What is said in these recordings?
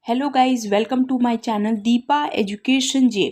Hello guys, welcome to my channel Deepa education जे।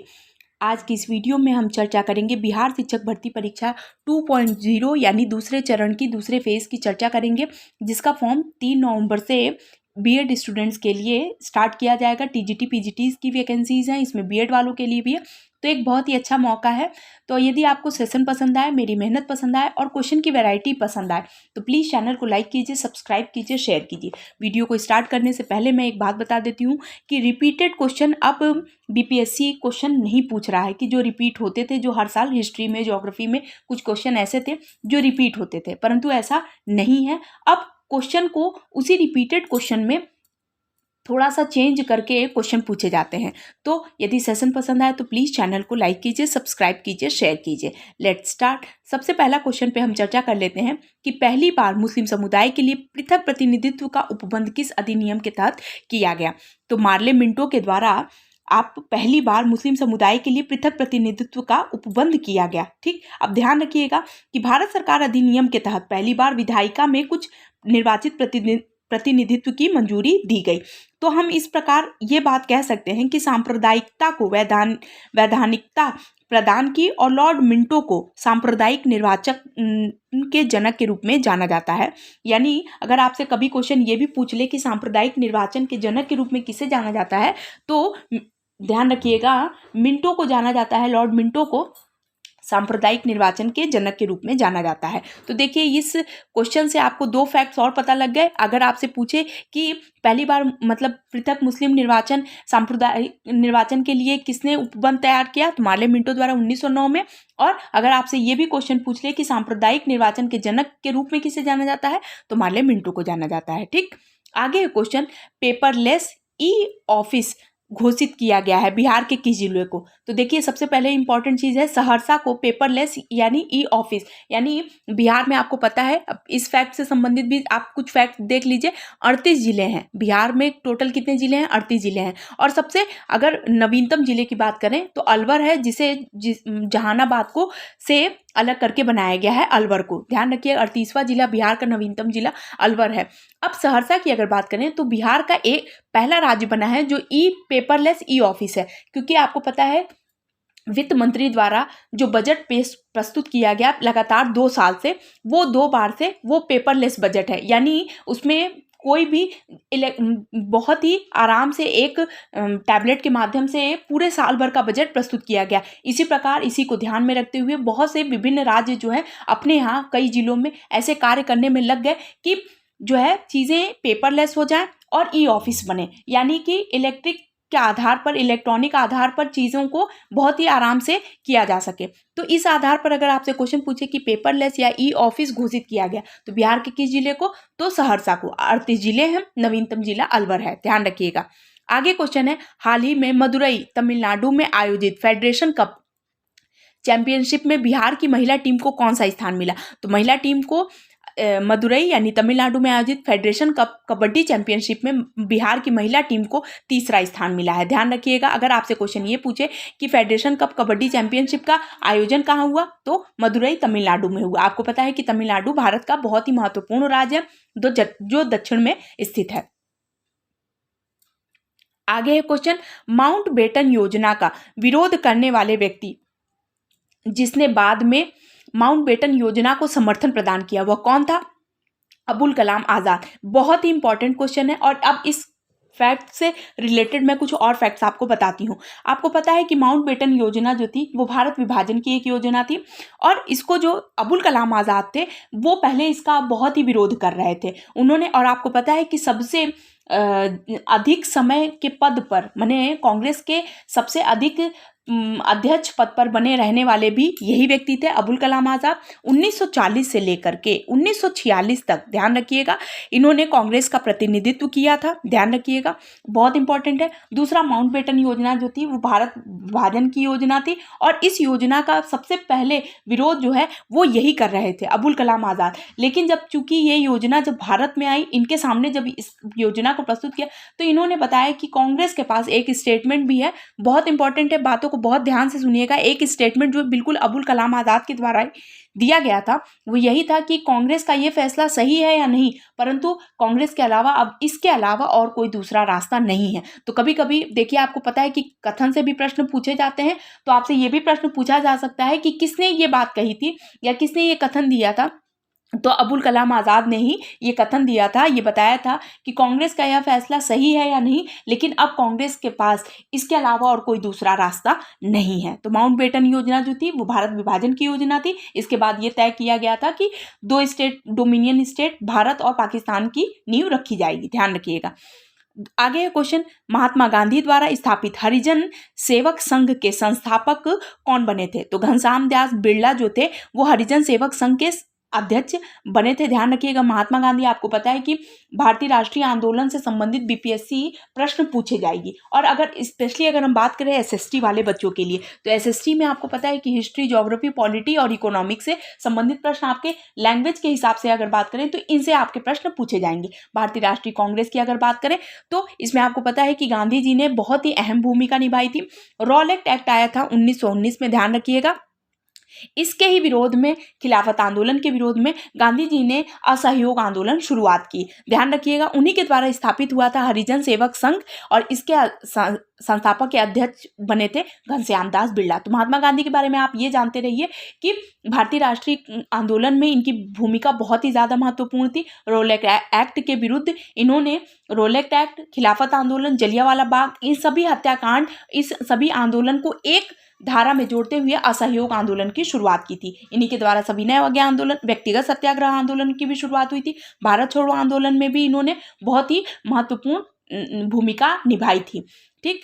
आज की इस वीडियो में हम चर्चा करेंगे बिहार शिक्षक भर्ती परीक्षा 2.0 यानी दूसरे चरण की दूसरे फेज़ की चर्चा करेंगे, जिसका फॉर्म 3 नवंबर से बीएड स्टूडेंट्स के लिए स्टार्ट किया जाएगा। टीजीटी पीजीटी की वैकेंसीज़ हैं, इसमें बीएड वालों के लिए भी है, तो एक बहुत ही अच्छा मौका है। तो यदि आपको सेशन पसंद आए, मेरी मेहनत पसंद आए और क्वेश्चन की वैरायटी पसंद आए तो प्लीज़ चैनल को लाइक कीजिए, सब्सक्राइब कीजिए, शेयर कीजिए। वीडियो को स्टार्ट करने से पहले मैं एक बात बता देती हूँ कि रिपीटेड क्वेश्चन अब बीपीएससी क्वेश्चन नहीं पूछ रहा है कि जो रिपीट होते थे, जो हर साल हिस्ट्री में, ज्योग्राफी में कुछ क्वेश्चन ऐसे थे जो रिपीट होते थे, परंतु ऐसा नहीं है। अब क्वेश्चन को उसी रिपीटेड क्वेश्चन में थोड़ा सा चेंज करके क्वेश्चन पूछे जाते हैं। तो यदि सेशन पसंद आए तो प्लीज़ चैनल को लाइक कीजिए, सब्सक्राइब कीजिए, शेयर कीजिए। Let's start. सबसे पहला क्वेश्चन पे हम चर्चा कर लेते हैं कि पहली बार मुस्लिम समुदाय के लिए पृथक प्रतिनिधित्व का उपबंध किस अधिनियम के तहत किया गया। तो मार्ले मिंटो के द्वारा आप पहली बार मुस्लिम समुदाय के लिए पृथक प्रतिनिधित्व का उपबंध किया गया। ठीक, अब ध्यान रखिएगा कि भारत सरकार अधिनियम के तहत पहली बार विधायिका में कुछ निर्वाचित प्रतिनिधित्व की मंजूरी दी गई। तो हम इस प्रकार ये बात कह सकते हैं कि सांप्रदायिकता को वैधानिकता प्रदान की और लॉर्ड मिंटो को सांप्रदायिक निर्वाचक के जनक के रूप में जाना जाता है। यानी अगर आपसे कभी क्वेश्चन ये भी पूछ ले कि सांप्रदायिक निर्वाचन के जनक के रूप में किसे जाना जाता है, तो ध्यान रखिएगा मिंटो को जाना जाता है, लॉर्ड मिंटो को सांप्रदायिक निर्वाचन के जनक के रूप में जाना जाता है। तो देखिए, इस क्वेश्चन से आपको दो फैक्ट्स और पता लग गए। अगर आपसे पूछे कि पहली बार मतलब पृथक मुस्लिम निर्वाचन सांप्रदायिक निर्वाचन के लिए किसने उपबंध तैयार किया, तो मार्ले मिंटो द्वारा 1909 में। और अगर आपसे ये भी क्वेश्चन पूछ ले कि सांप्रदायिक निर्वाचन के जनक के रूप में किसे जाना जाता है, तो मार्ले मिंटो को जाना जाता है। ठीक, आगे क्वेश्चन, पेपरलेस ई ऑफिस घोषित किया गया है बिहार के किस जिले को। तो देखिए, सबसे पहले इंपॉर्टेंट चीज़ है, सहरसा को पेपरलेस यानी ई ऑफिस, यानी बिहार में आपको पता है। अब इस फैक्ट से संबंधित भी आप कुछ फैक्ट देख लीजिए। 38 जिले हैं बिहार में, टोटल कितने जिले हैं? 38 जिले हैं। और सबसे अगर नवीनतम जिले की बात करें तो अलवर है, जिसे जहानाबाद को से अलग करके बनाया गया है, अलवर को। ध्यान रखिए, 38वां जिला बिहार का नवीनतम जिला अलवर है। अब सहरसा की अगर बात करें तो बिहार का एक पहला राज्य बना है जो ई पेपरलेस ई ऑफिस है, क्योंकि आपको पता है वित्त मंत्री द्वारा जो बजट प्रस्तुत किया गया लगातार 2 साल से, वो 2 बार से वो पेपरलेस बजट है। यानी उसमें कोई भी बहुत ही आराम से एक टैबलेट के माध्यम से पूरे साल भर का बजट प्रस्तुत किया गया। इसी प्रकार इसी को ध्यान में रखते हुए बहुत से विभिन्न राज्य जो है अपने यहाँ कई जिलों में ऐसे कार्य करने में लग गए कि जो है चीज़ें पेपरलेस हो जाए और ई ऑफिस बने, यानी कि इलेक्ट्रिक के आधार पर, इलेक्ट्रॉनिक आधार पर चीज़ों को बहुत ही आराम से किया जा सके। तो इस आधार पर अगर आपसे क्वेश्चन पूछे कि पेपरलेस या ई ऑफिस घोषित किया गया, तो बिहार के किस जिले को? तो सहरसा को। 38 जिले हैं, नवीनतम जिला अलवर है, ध्यान रखिएगा। आगे क्वेश्चन है, हाल ही में मदुरई तमिलनाडु में आयोजित फेडरेशन कप चैंपियनशिप में बिहार की महिला टीम को कौन सा स्थान मिला? तो महिला टीम को मदुरई यानी तमिलनाडु में आयोजित फेडरेशन कप कबड्डी चैंपियनशिप में बिहार की महिला टीम को तीसरा स्थान मिला है। ध्यान रखिएगा, अगर आपसे क्वेश्चन ये पूछे कि फेडरेशन कप कबड्डी चैंपियनशिप का आयोजन कहाँ हुआ, तो मदुरई तमिलनाडु में हुआ। आपको पता है कि तमिलनाडु भारत का बहुत ही महत्वपूर्ण राज्य है जो दक्षिण में स्थित है। आगे है क्वेश्चन, माउंटबेटन योजना का विरोध करने वाले व्यक्ति जिसने बाद में माउंटबेटन योजना को समर्थन प्रदान किया, वह कौन था? अबुल कलाम आज़ाद। बहुत ही इंपॉर्टेंट क्वेश्चन है। और अब इस फैक्ट से रिलेटेड मैं कुछ और फैक्ट्स आपको बताती हूँ। आपको पता है कि माउंटबेटन योजना जो थी वो भारत विभाजन की एक योजना थी, और इसको जो अबुल कलाम आज़ाद थे वो पहले इसका बहुत ही विरोध कर रहे थे उन्होंने। और आपको पता है कि सबसे अधिक समय के पद पर, माने कांग्रेस के सबसे अधिक अध्यक्ष पद पर बने रहने वाले भी यही व्यक्ति थे, अबुल कलाम आज़ाद। 1940 से लेकर के 1946 तक, ध्यान रखिएगा, इन्होंने कांग्रेस का प्रतिनिधित्व किया था। ध्यान रखिएगा, बहुत इंपॉर्टेंट है। दूसरा, माउंटबेटन योजना जो थी वो भारत विभाजन की योजना थी, और इस योजना का सबसे पहले विरोध जो है वो यही कर रहे थे, अबुल कलाम आज़ाद। लेकिन जब चूंकि ये योजना जब भारत में आई, इनके सामने जब इस योजना को प्रस्तुत किया, तो इन्होंने बताया कि कांग्रेस के पास एक स्टेटमेंट भी है, बहुत इंपॉर्टेंट है, बातों बातों को बहुत ध्यान से सुनिएगा। एक स्टेटमेंट जो बिल्कुल अबुल कलाम आज़ाद के द्वारा दिया गया था वो यही था कि कांग्रेस का ये फैसला सही है या नहीं, परंतु कांग्रेस के अलावा अब इसके अलावा और कोई दूसरा रास्ता नहीं है। तो कभी कभी देखिए, आपको पता है कि कथन से भी प्रश्न पूछे जाते हैं, तो आपसे ये भी प्रश्न पूछा जा सकता है कि किसने ये बात कही थी या किसने ये कथन दिया था। तो अबुल कलाम आज़ाद ने ही ये कथन दिया था, ये बताया था कि कांग्रेस का यह फैसला सही है या नहीं, लेकिन अब कांग्रेस के पास इसके अलावा और कोई दूसरा रास्ता नहीं है। तो माउंटबेटन योजना जो थी वो भारत विभाजन की योजना थी। इसके बाद ये तय किया गया था कि 2 स्टेट, डोमिनियन स्टेट भारत और पाकिस्तान की नींव रखी जाएगी, ध्यान रखिएगा। आगे क्वेश्चन, महात्मा गांधी द्वारा स्थापित हरिजन सेवक संघ के संस्थापक कौन बने थे? तो घनश्याम दास बिरला जो थे वो हरिजन सेवक संघ के अध्यक्ष बने थे। ध्यान रखिएगा, महात्मा गांधी, आपको पता है कि भारतीय राष्ट्रीय आंदोलन से संबंधित बीपीएससी प्रश्न पूछे जाएगी। और अगर स्पेशली अगर हम बात करें एसएसटी वाले बच्चों के लिए, तो एसएसटी में आपको पता है कि हिस्ट्री, ज्योग्राफी, पॉलिटी और इकोनॉमिक्स से संबंधित प्रश्न आपके लैंग्वेज के हिसाब से अगर बात करें तो इनसे आपके प्रश्न पूछे जाएंगे। भारतीय राष्ट्रीय कांग्रेस की अगर बात करें तो इसमें आपको पता है कि गांधी जी ने बहुत ही अहम भूमिका निभाई थी। रॉलेट एक्ट आया था 1919 में, ध्यान रखिएगा। इसके ही विरोध में, खिलाफत आंदोलन के विरोध में गांधी जी ने असहयोग आंदोलन शुरुआत की। ध्यान रखिएगा, उन्हीं के द्वारा स्थापित हुआ था हरिजन सेवक संघ और इसके संस्थापक के अध्यक्ष बने थे घनश्याम दास बिरला। तो महात्मा गांधी के बारे में आप ये जानते रहिए कि भारतीय राष्ट्रीय आंदोलन में इनकी भूमिका बहुत ही ज़्यादा महत्वपूर्ण थी। रोलेट एक्ट के विरुद्ध इन्होंने, रोलेट एक्ट, खिलाफत आंदोलन, जलियांवाला बाग, इन सभी हत्याकांड, इस सभी आंदोलन को एक धारा में जोड़ते हुए असहयोग आंदोलन की शुरुआत की थी। इन्हीं के द्वारा सविनय अवज्ञा आंदोलन, व्यक्तिगत सत्याग्रह आंदोलन की भी शुरुआत हुई थी। भारत छोड़ो आंदोलन में भी इन्होंने बहुत ही महत्वपूर्ण भूमिका निभाई थी। ठीक,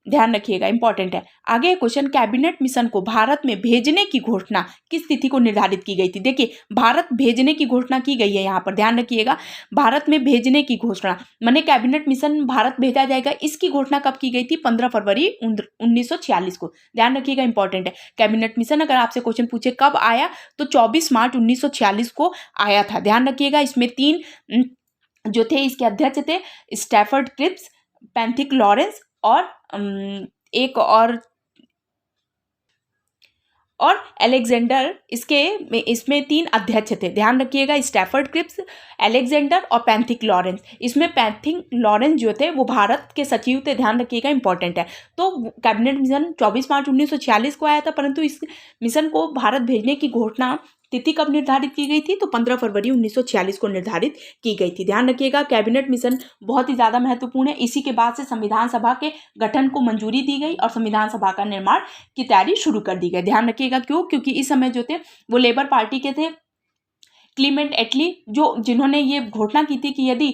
ध्यान रखिएगा, इंपॉर्टेंट है। आगे क्वेश्चन, कैबिनेट मिशन को भारत में भेजने की घोषणा किस तिथि को निर्धारित की गई थी? देखिए, भारत भेजने की घोषणा की गई है यहाँ पर, ध्यान रखिएगा, भारत में भेजने की घोषणा माने कैबिनेट मिशन भारत भेजा जाएगा, इसकी घोषणा कब की गई थी? 15 फरवरी 1946 को। ध्यान रखिएगा, इंपॉर्टेंट है। कैबिनेट मिशन अगर आपसे क्वेश्चन पूछे कब आया, तो 24 मार्च 1946 को आया था। ध्यान रखिएगा, इसमें 3 जो थे इसके अध्यक्ष थे, स्टैफर्ड क्रिप्स, पैंथिक लॉरेंस और एक और अलेक्जेंडर, इसमें 3 अध्यक्ष थे। ध्यान रखिएगा, स्टैफर्ड क्रिप्स, अलेक्जेंडर और पैंथिक लॉरेंस। इसमें पैंथिक लॉरेंस जो थे वो भारत के सचिव थे। ध्यान रखिएगा, इंपॉर्टेंट है। तो कैबिनेट मिशन 24 मार्च 1946 को आया था, परंतु इस मिशन को भारत भेजने की घोषणा तिथि कब निर्धारित की गई थी? तो 15 फरवरी 1946 को निर्धारित की गई थी। ध्यान रखिएगा, कैबिनेट मिशन बहुत ही ज़्यादा महत्वपूर्ण है। इसी के बाद से संविधान सभा के गठन को मंजूरी दी गई और संविधान सभा का निर्माण की तैयारी शुरू कर दी गई। ध्यान रखिएगा, क्यों? क्योंकि इस समय जो थे वो लेबर पार्टी के थे, क्लीमेंट एटली, जिन्होंने ये घोषणा की थी कि यदि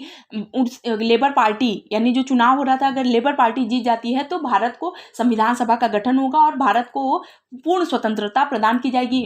लेबर पार्टी, यानी जो चुनाव हो रहा था, अगर लेबर पार्टी जीत जाती है तो भारत को संविधान सभा का गठन होगा और भारत को पूर्ण स्वतंत्रता प्रदान की जाएगी।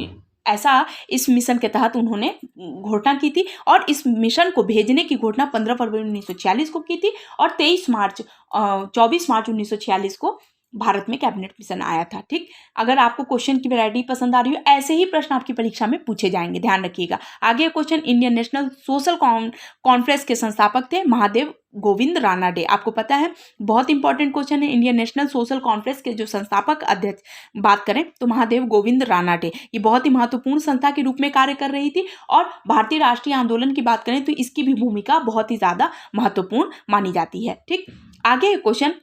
ऐसा इस मिशन के तहत उन्होंने घोषणा की थी और इस मिशन को भेजने की घोषणा 15 फरवरी 1946 को की थी और 24 मार्च 1946 को भारत में कैबिनेट मिशन आया था। ठीक, अगर आपको क्वेश्चन की वैरायटी पसंद आ रही हो, ऐसे ही प्रश्न आपकी परीक्षा में पूछे जाएंगे, ध्यान रखिएगा। आगे question, Indian national social conference के संस्थापक थे महादेव गोविंद रानाडे। आपको पता है, बहुत इंपॉर्टेंट क्वेश्चन है। इंडियन नेशनल सोशल कॉन्फ्रेंस के जो संस्थापक अध्यक्ष बात करें तो महादेव गोविंद रानाडे, ये बहुत ही महत्वपूर्ण संस्था के रूप में कार्य कर रही थी। और भारतीय राष्ट्रीय आंदोलन की बात करें तो इसकी भी भूमिका बहुत ही ज्यादा महत्वपूर्ण मानी जाती है। ठीक, आगे क्वेश्चन,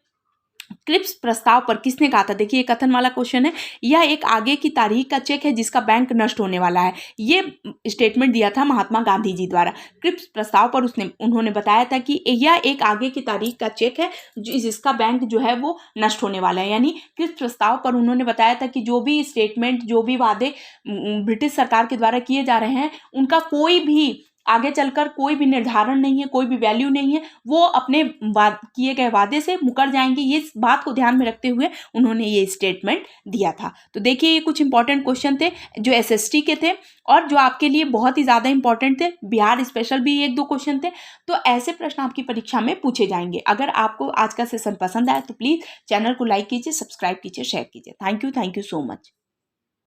क्रिप्स प्रस्ताव पर किसने कहा था? देखिए, कथन वाला क्वेश्चन है। यह एक आगे की तारीख का चेक है जिसका बैंक नष्ट होने वाला है। ये स्टेटमेंट दिया था महात्मा गांधी जी द्वारा। क्रिप्स प्रस्ताव पर उन्होंने बताया था कि यह एक आगे की तारीख का चेक है जिसका बैंक जो है वो नष्ट होने वाला है। यानी क्रिप्स प्रस्ताव पर उन्होंने बताया था कि जो भी स्टेटमेंट, जो भी वादे ब्रिटिश सरकार के द्वारा किए जा रहे हैं, उनका कोई भी आगे चलकर कोई भी निर्धारण नहीं है, कोई भी वैल्यू नहीं है। वो अपने किए गए वादे से मुकर जाएंगे। ये बात को ध्यान में रखते हुए उन्होंने ये स्टेटमेंट दिया था। तो देखिए, ये कुछ इंपॉर्टेंट क्वेश्चन थे जो एसएसटी के थे और जो आपके लिए बहुत ही ज़्यादा इंपॉर्टेंट थे। बिहार स्पेशल भी 1-2 क्वेश्चन थे। तो ऐसे प्रश्न आपकी परीक्षा में पूछे जाएंगे। अगर आपको आज का सेशन पसंद आया तो प्लीज़ चैनल को लाइक कीजिए, सब्सक्राइब कीजिए, शेयर कीजिए। Thank you so much.